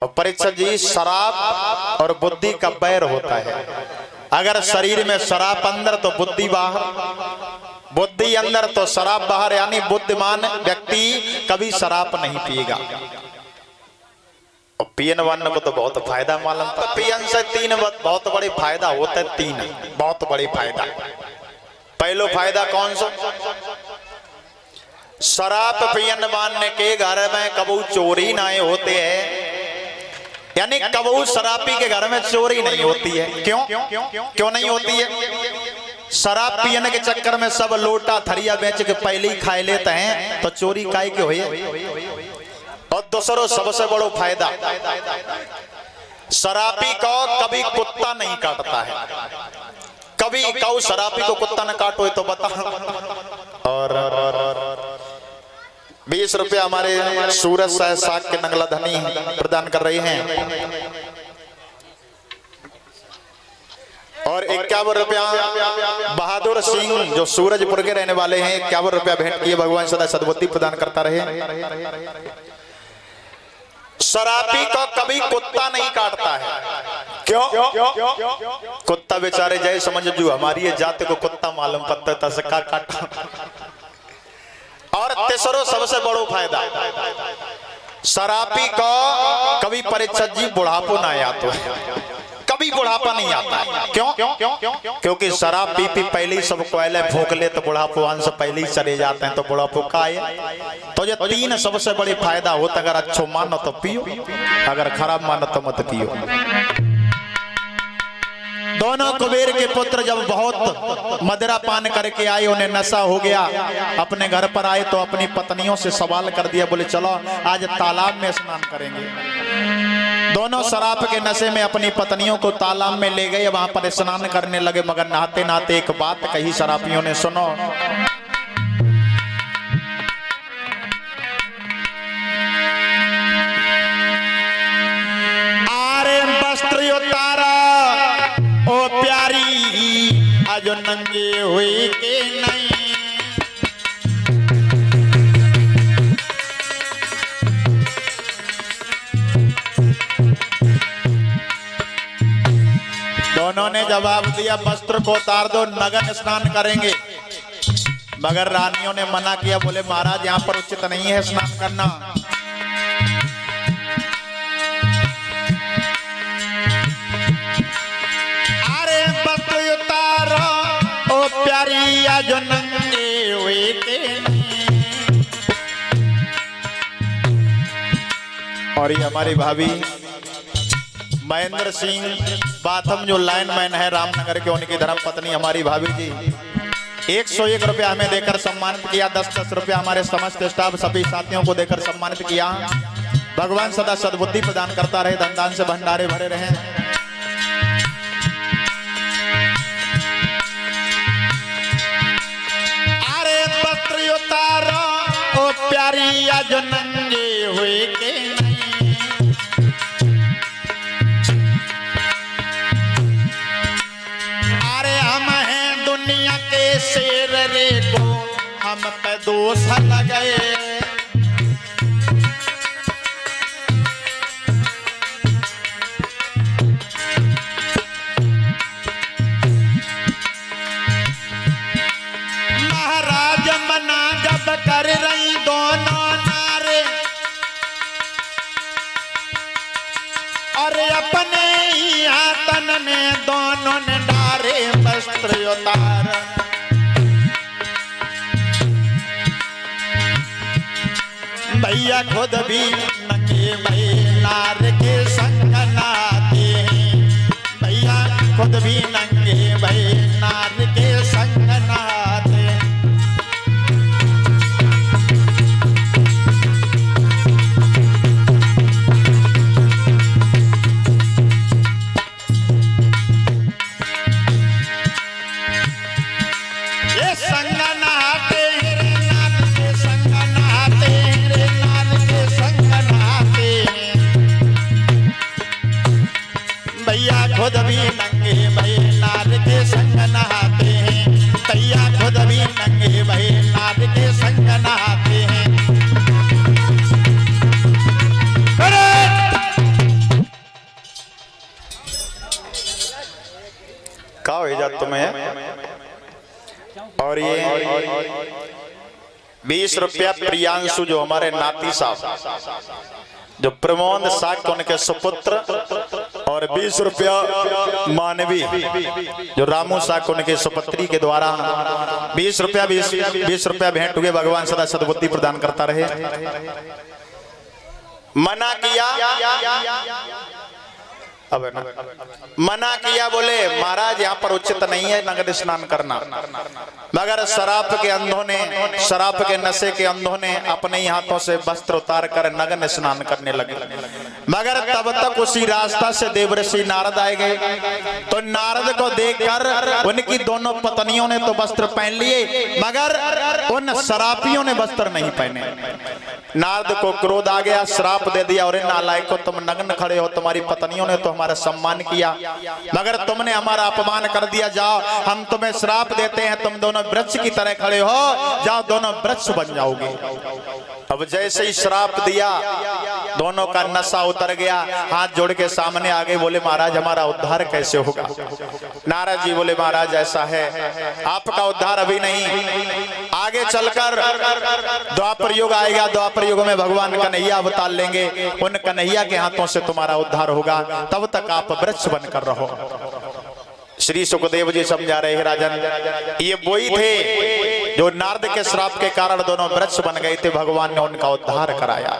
और परीक्षा जी, शराब और बुद्धि का बैर होता है। अगर शरीर में शराब अंदर तो बुद्धि बाहर, बुद्धि अंदर तो शराब बाहर, यानी बुद्धिमान व्यक्ति कभी शराब नहीं पिएगा। और पियन वाले को तो बहुत फायदा मालूम था। पियन से तीन बहुत बड़े फायदा होते हैं, तीन बहुत बड़े फायदा। पहलो फायदा कौन सा? शराब पियन वाले के घर में कबू चोरी ना होते हैं, यानी कबू शराबी के घर में चोरी नहीं होती है। क्यों नहीं होती है? शराब पीने के चक्कर में सब लोटा थरिया बेच के पहले ही खा लेते हैं, तो चोरी काहे के होए। और दूसरो सबसे बड़ो फायदा, शराबी को कभी कुत्ता नहीं काटता है। कभी कहो शराबी को कुत्ता न काटो तो बता। और 20 रुपया हमारे सूरज साग के नंगला धनी प्रदान कर रहे हैं। और 51 रुपया बहादुर सिंह जो सूरजपुर के रहने वाले हैं, 51 रुपया भेंट किए। भगवान सदा सद्बुद्धि प्रदान करता रहे। शराबी को कभी कुत्ता नहीं काटता है। क्यों? कुत्ता बेचारे जय समझ जू हमारी जाति को कुत्ता मालूम पत्ता से काटा। और तीसरो सबसे बड़ो फायदा, शराबी को कभी परीक्षा जी बुढ़ापो ना आता है, कभी बुढ़ापा नहीं आता है। क्यों? क्योंकि शराब पी पी पहले ही सब कोयले भोंक ले तो बुढ़ापो से पहले ही चले जाते हैं, तो बुढ़ापो का है। तो ये तीन सबसे बड़े फायदा होता। अगर अच्छो मानो तो पियो, अगर खराब मानो तो मत पियो। दोनों कुबेर के पुत्र जब बहुत मदिरा पान करके आए, उन्हें नशा हो गया, अपने घर पर आए तो अपनी पत्नियों से सवाल कर दिया, बोले चलो आज तालाब में स्नान करेंगे। दोनों शराब के नशे में अपनी पत्नियों को तालाब में ले गए, वहां पर स्नान करने लगे। मगर नहाते नहाते एक बात कही शराबियों ने, सुनो। आरे वस्त्र उतारा ओ प्यारी, आज नंगे हुई के नहीं। दोनों ने जवाब दिया, वस्त्र को उतार दो, नग्न स्नान करेंगे। मगर रानियों ने मना किया, बोले महाराज यहाँ पर उचित नहीं है स्नान करना। अरे वस्त्र उतारो ओ प्यारी, आज नंगे हुए के नहीं। और ये हमारी भाभी महेंद्र सिंह बाथम जो लाइनमैन है रामनगर के, उनकी धर्म पत्नी हमारी भाभी जी 101 रुपया हमें देकर सम्मानित किया। 10-10 रुपया हमारे समस्त स्टाफ सभी साथियों को देकर सम्मानित किया। भगवान सदा सद्बुद्धि प्रदान करता रहे, धन दान से भंडारे भरे रहे। अरे वस्त्र उतारो ओ प्यारी, आज नंगे हुए के नहीं। शेर रे को हम पे दोष लगे। महाराज मना जब कर रही दोनों नारे, और अपने ही हाथन में दोनों ने डारे वस्त्र उतार। भैया खुद भी नंगे भई नार के संग नाते हैं। भैया खुद भी नंगे भई नार के संग नाते। ये संग नहाते हैं, नार के संग नहाते हैं। भैया खुद भी नंगे भई नार के संग नहाते हैं। भैया खुद भी नंगे भई नार के संग नहाते हैं। का हो जा तुम्हें। और ये 20 रुपया प्रियांशु जो हमारे नाती साहब जो प्रमोद साक्य उनके सुपुत्र, और 20 रुपया मानवी जो रामू साक्य उनके सुपुत्री के द्वारा 20 रुपया भेंट हुए। भगवान सदा सद्बुद्धि प्रदान करता रहे। मना किया, अब मना किया, बोले महाराज यहाँ पर उचित नहीं है नगद स्नान करना, मगर शराब के अंधों ने, शराब के नशे के अंधों ने अपने ही हाथों से वस्त्र उतार कर नगन स्नान करने लगे। मगर तब तक उसी रास्ता से देवर्षि नारद आए गए। तो नारद को देखकर उनकी दोनों पत्नियों ने तो वस्त्र पहन लिए, मगर उन शराबियों ने वस्त्र नहीं पहने। नारद को क्रोध आ गया, श्राप दे दिया, और नालायकों तुम नग्न खड़े हो, तुम्हारी पत्नियों ने तो हमारा सम्मान किया, मगर तुमने हमारा अपमान कर दिया। जाओ हम तुम्हें श्राप देते हैं, तुम दोनों वृक्ष की तरह खड़े हो, जाओ दोनों वृक्ष बन जाओगे। अब जैसे ही श्राप दिया दोनों का नशा उतर गया, हाथ जोड़ के सामने आ गए, बोले महाराज हमारा उद्धार कैसे होगा। नारद जी बोले महाराज ऐसा है, आपका उद्धार अभी नहीं, आगे चलकर द्वापर युग आएगा, द्वापर युग में भगवान कन्हैया अवतार लेंगे, उन कन्हैया के हाथों से तुम्हारा उद्धार होगा, तब तक आप वृक्ष बनकर रहो। श्री सुखदेव जी समझा रहे हैं राजन, ये वही थे जो नारद के श्राप के कारण दोनों वृक्ष बन गए थे, भगवान ने उनका उद्धार कराया।